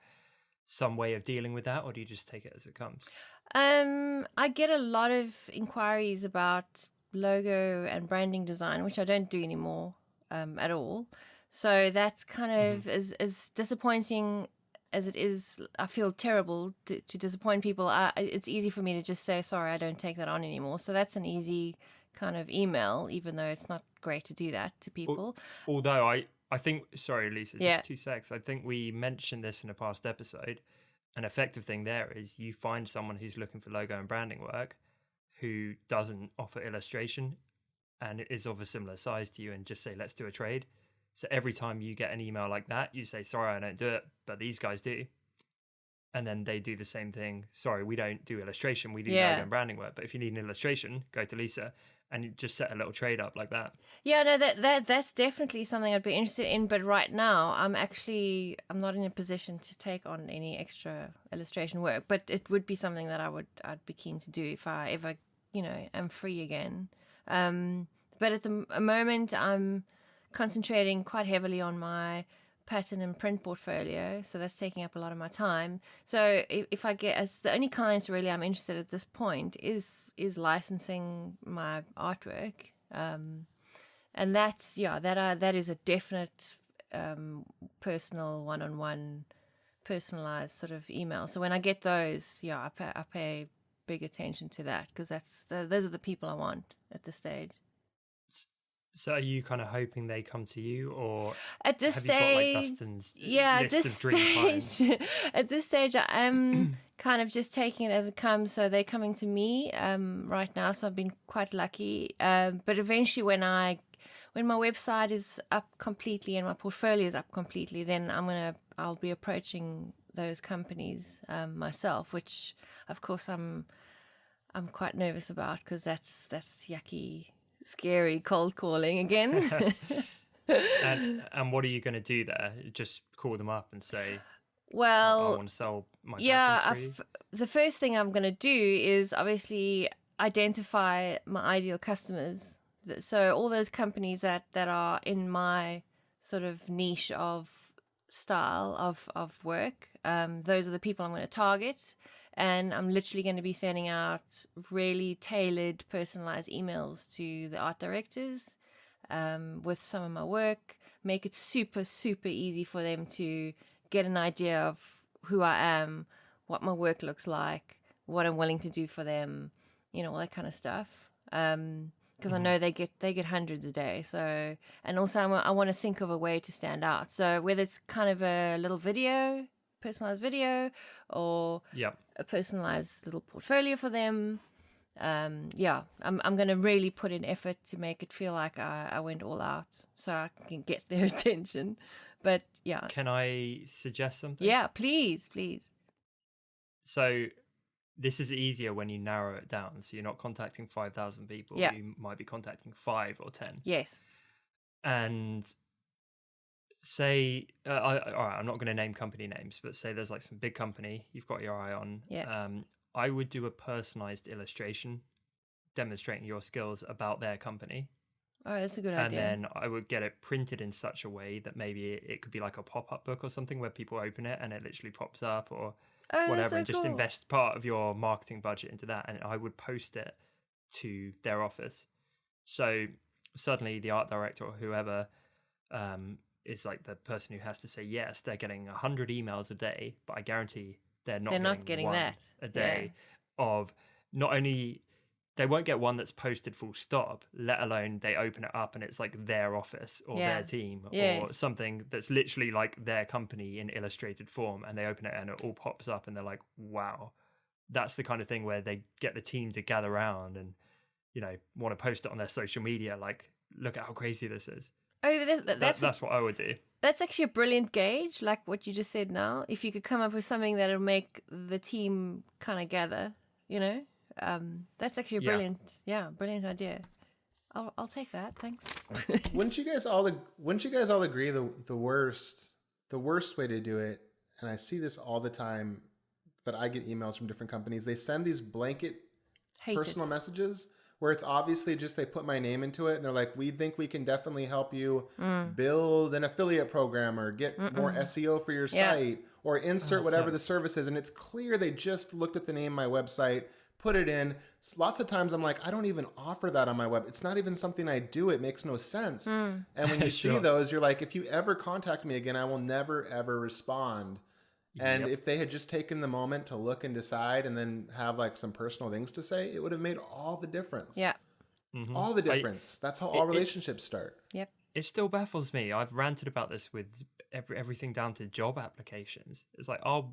some way of dealing with that, or do you just take it as it comes? I get a lot of inquiries about logo and branding design, which I don't do anymore at all. So that's kind of as disappointing as it is. I feel terrible to disappoint people. It's easy for me to just say, sorry, I don't take that on anymore. So that's an easy kind of email, even though it's not great to do that to people. Although I think, sorry, Lisa, just 2 secs. I think we mentioned this in a past episode. An effective thing there is you find someone who's looking for logo and branding work who doesn't offer illustration and is of a similar size to you, and just say, let's do a trade. So every time you get an email like that, you say, sorry, I don't do it, but these guys do. And then they do the same thing. Sorry, we don't do illustration. We do logo and branding work. But if you need an illustration, go to Lisa. And you just set a little trade up like that. Yeah, no, that's definitely something I'd be interested in. But right now, I'm not in a position to take on any extra illustration work. But it would be something that I'd be keen to do if I ever, am free again. But at the moment, I'm concentrating quite heavily on my pattern and print portfolio, so that's taking up a lot of my time. So if I get, as the only clients really I'm interested at this point is licensing my artwork, and that's that is a definite personal one-on-one personalized sort of email. So when I get those, I pay big attention to that, because those are the people I want at this stage. So are you kind of hoping they come to you, or at this have stage, you got like Dustin's at list this of dream clients? stage, at this stage, I am kind of just taking it as it comes. So they're coming to me right now. So I've been quite lucky. But eventually, when my website is up completely and my portfolio is up completely, then I'll be approaching those companies myself, which of course I'm quite nervous about, because that's yucky, scary cold calling again. And what are you going to do there? Just call them up and say, well, I want to sell my patterns for you? The first thing I'm going to do is obviously identify my ideal customers. So all those companies that are in my sort of niche of style of work, those are the people I'm going to target. And I'm literally going to be sending out really tailored, personalized emails to the art directors with some of my work. Make it super, super easy for them to get an idea of who I am, what my work looks like, what I'm willing to do for them, all that kind of stuff. Because I know they get hundreds a day. So, and also I want to think of a way to stand out. So whether it's kind of a little video, personalized video, or a personalized little portfolio for them. I'm going to really put in effort to make it feel like I went all out, so I can get their attention. But yeah. Can I suggest something? Yeah, please. So this is easier when you narrow it down. So you're not contacting 5,000 people. Yeah. You might be contacting 5 or 10. Yes. And say, all right, I'm not going to name company names, but say there's like some big company you've got your eye on. Yeah. I would do a personalized illustration demonstrating your skills about their company. Oh, that's a good idea. And then I would get it printed in such a way that maybe it could be like a pop-up book or something where people open it and it literally pops up, or whatever, so and just cool. invest part of your marketing budget into that. And I would post it to their office. So suddenly the art director or whoever is like the person who has to say yes, they're getting 100 emails a day, but I guarantee they're not getting one that a day of, not only they won't get one that's posted full stop, let alone they open it up and it's like their office or their team or something that's literally like their company in illustrated form, and they open it and it all pops up and they're like, wow. That's the kind of thing where they get the team to gather around and want to post it on their social media, like, look at how crazy this is. That's what I would do. That's actually a brilliant gauge, like what you just said now. If you could come up with something that'll make the team kind of gather, that's actually a brilliant idea. I'll take that. Thanks. Wouldn't you guys all agree the worst way to do it? And I see this all the time, that I get emails from different companies. They send these blanket personal messages where it's obviously just they put my name into it and they're like, we think we can definitely help you build an affiliate program or get more SEO for your site, or insert whatever the service is. And it's clear they just looked at the name of my website, put it in. Lots of times I'm like, I don't even offer that on my web. It's not even something I do. It makes no sense. And when you see those, you're like, if you ever contact me again, I will never, ever respond. And if they had just taken the moment to look and decide and then have like some personal things to say, it would have made all the difference. Yeah. Mm-hmm. All the difference. That's how all relationships start. Yep. It still baffles me. I've ranted about this with everything down to job applications. It's like, our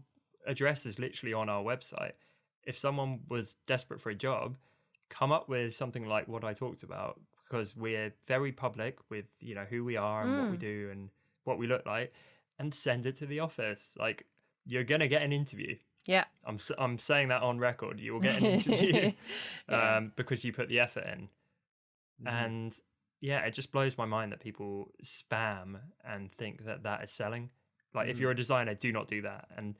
address is literally on our website. If someone was desperate for a job, come up with something like what I talked about, because we're very public with, who we are and what we do and what we look like, and send it to the office. Like, you're going to get an interview. Yeah. I'm saying that on record. You will get an interview because you put the effort in. And it just blows my mind that people spam and think that is selling. Like, if you're a designer, do not do that. And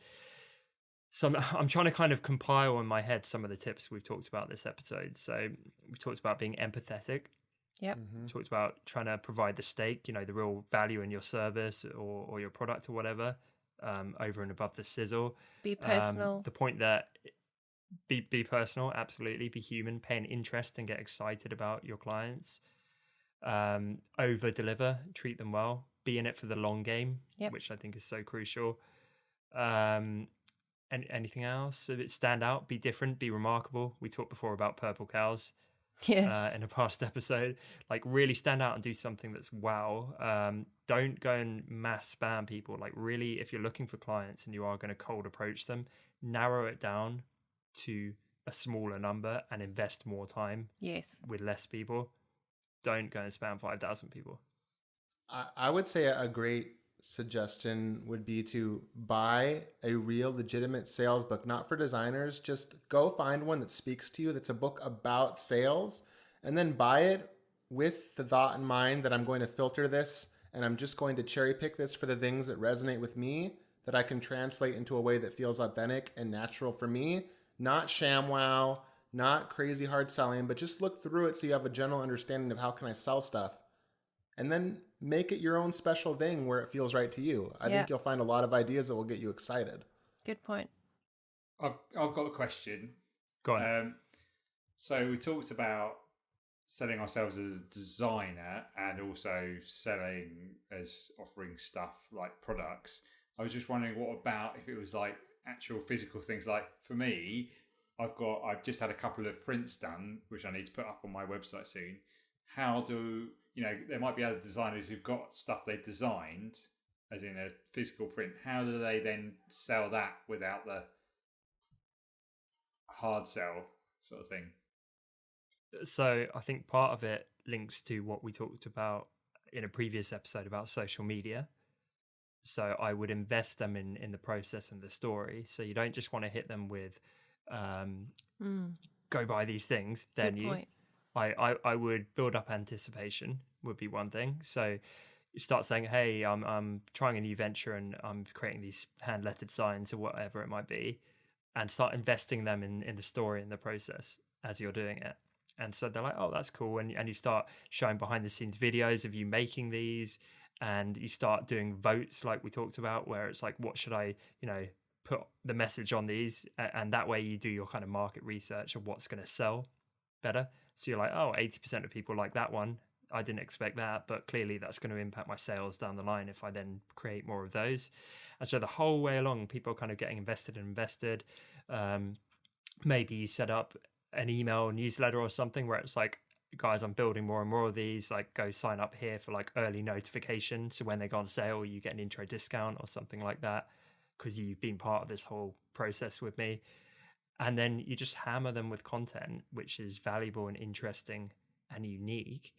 so I'm trying to kind of compile in my head some of the tips we've talked about this episode. So we talked about being empathetic. Yep. Talked about trying to provide the stake, the real value in your service or your product or whatever, over and above the sizzle. Be personal. The point that be personal, absolutely. Be human, pay an interest and get excited about your clients. Over deliver, treat them well, be in it for the long game, which I think is so crucial. And anything else? Stand out, be different, be remarkable. We talked before about purple cows. In a past episode, like really stand out and do something that's wow. Don't go and mass spam people. Like really, if you're looking for clients and you are going to cold approach them, narrow it down to a smaller number and invest more time with less people. Don't go and spam 5,000 people. I would say a great suggestion would be to buy a real legitimate sales book, not for designers. Just go find one that speaks to you, that's a book about sales, and then buy it with the thought in mind that I'm going to filter this and I'm just going to cherry pick this for the things that resonate with me, that I can translate into a way that feels authentic and natural for me, not ShamWow, not crazy hard selling, but just look through it so you have a general understanding of how can I sell stuff, and then make it your own special thing where it feels right to you. I think you'll find a lot of ideas that will get you excited. Good point. I've got a question. Go on. So we talked about selling ourselves as a designer and also selling as offering stuff like products. I was just wondering, what about if it was like actual physical things? Like for me, I've just had a couple of prints done, which I need to put up on my website soon. How do there might be other designers who've got stuff they designed as in a physical print. How do they then sell that without the hard sell sort of thing? So I think part of it links to what we talked about in a previous episode about social media. So I would invest them in the process and the story. So you don't just want to hit them with go buy these things. Then Good point. I would build up anticipation would be one thing. So you start saying, hey, I'm trying a new venture and I'm creating these hand lettered signs or whatever it might be, and start investing them in the story and the process as you're doing it. And so they're like, oh, that's cool. And you start showing behind the scenes videos of you making these, and you start doing votes like we talked about, where it's like, what should I, put the message on these? And that way you do your kind of market research of what's going to sell better. So you're like, oh, 80% of people like that one. I didn't expect that, but clearly that's going to impact my sales down the line if I then create more of those. And so the whole way along, people are kind of getting invested. Maybe you set up an email newsletter or something where it's like, guys, I'm building more and more of these, like go sign up here for like early notification. So when they go on sale, you get an intro discount or something like that, because you've been part of this whole process with me. And then you just hammer them with content, which is valuable and interesting and unique.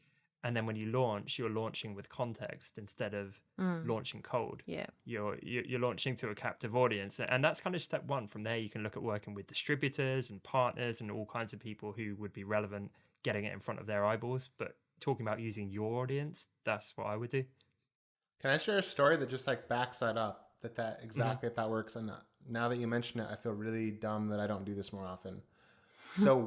And then when you launch, you're launching with context instead of launching cold. Yeah. You're launching to a captive audience. And that's kind of step one. From there, you can look at working with distributors and partners and all kinds of people who would be relevant, getting it in front of their eyeballs. But talking about using your audience, that's what I would do. Can I share a story that just like backs that up? That exactly if that works. And now that you mention it, I feel really dumb that I don't do this more often. So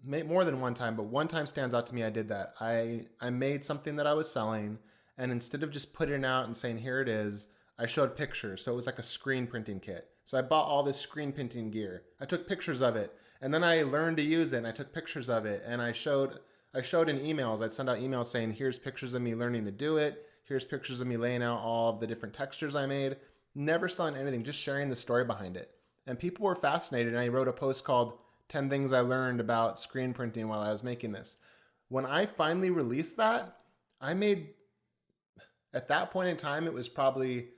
more than one time, but one time stands out to me. I did that. I made something that I was selling, and instead of just putting it out and saying, here it is, I showed pictures. So it was like a screen printing kit. So I bought all this screen printing gear. I took pictures of it, and then I learned to use it, and I took pictures of it, and I showed in emails. I'd send out emails saying, here's pictures of me learning to do it. Here's pictures of me laying out all of the different textures I made. Never selling anything, just sharing the story behind it. And people were fascinated, and I wrote a post called 10 Things I Learned About Screen Printing While I Was Making This. When I finally released that, I made, at that point in time, it was probably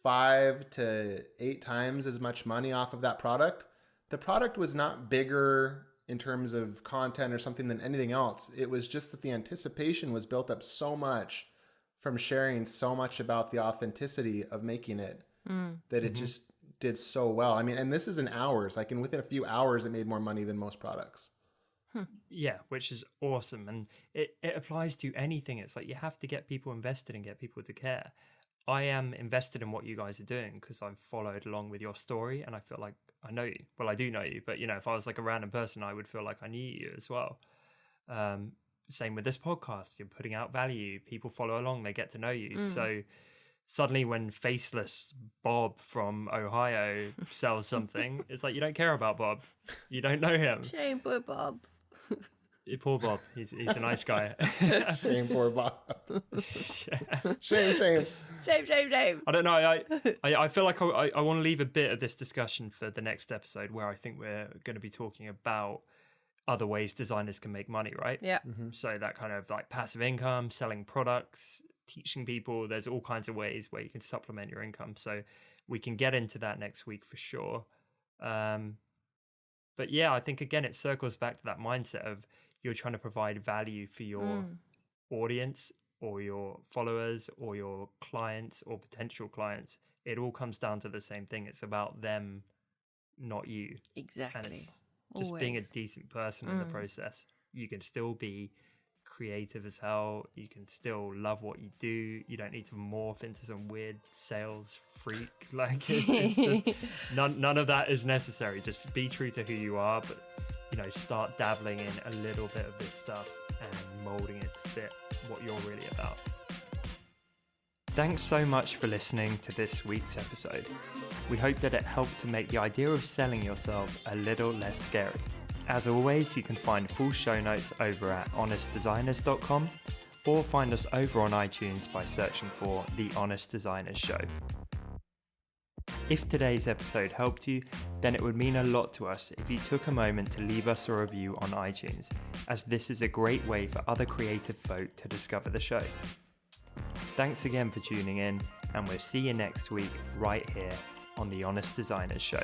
5 to 8 times as much money off of that product. The product was not bigger in terms of content or something than anything else. It was just that the anticipation was built up so much from sharing so much about the authenticity of making it that it just did so well. I mean, and this is in hours. Like within a few hours, it made more money than most products. Yeah, which is awesome. And it applies to anything. It's like you have to get people invested and get people to care. I am invested in what you guys are doing because I've followed along with your story and I feel like I know you. Well, I do know you, but if I was like a random person, I would feel like I knew you as well. same with this podcast. You're putting out value. People follow along. They get to know you. So suddenly when faceless Bob from Ohio sells something, it's like, you don't care about Bob. You don't know him. Shame, poor Bob. Poor Bob. He's a nice guy. Shame, poor Bob. Yeah. Shame. Shame. I don't know. I feel like I want to leave a bit of this discussion for the next episode, where I think we're going to be talking about other ways designers can make money, right? Yeah. So that kind of like passive income, selling products, teaching people. There's all kinds of ways where you can supplement your income. So we can get into that next week for sure. But yeah, I think again, it circles back to that mindset of you're trying to provide value for your audience or your followers or your clients or potential clients. It all comes down to the same thing. It's about them, not you. Exactly. And it's just being a decent person in the process. You can still be creative as hell. You can still love what you do. You don't need to morph into some weird sales freak. Like it's just none of that is necessary. Just be true to who you are, but start dabbling in a little bit of this stuff and molding it to fit what you're really about. Thanks so much for listening to this week's episode. We hope that it helped to make the idea of selling yourself a little less scary. As always, you can find full show notes over at honestdesigners.com or find us over on iTunes by searching for The Honest Designers Show. If today's episode helped you, then it would mean a lot to us if you took a moment to leave us a review on iTunes, as this is a great way for other creative folk to discover the show. Thanks again for tuning in, and we'll see you next week right here on The Honest Designers Show.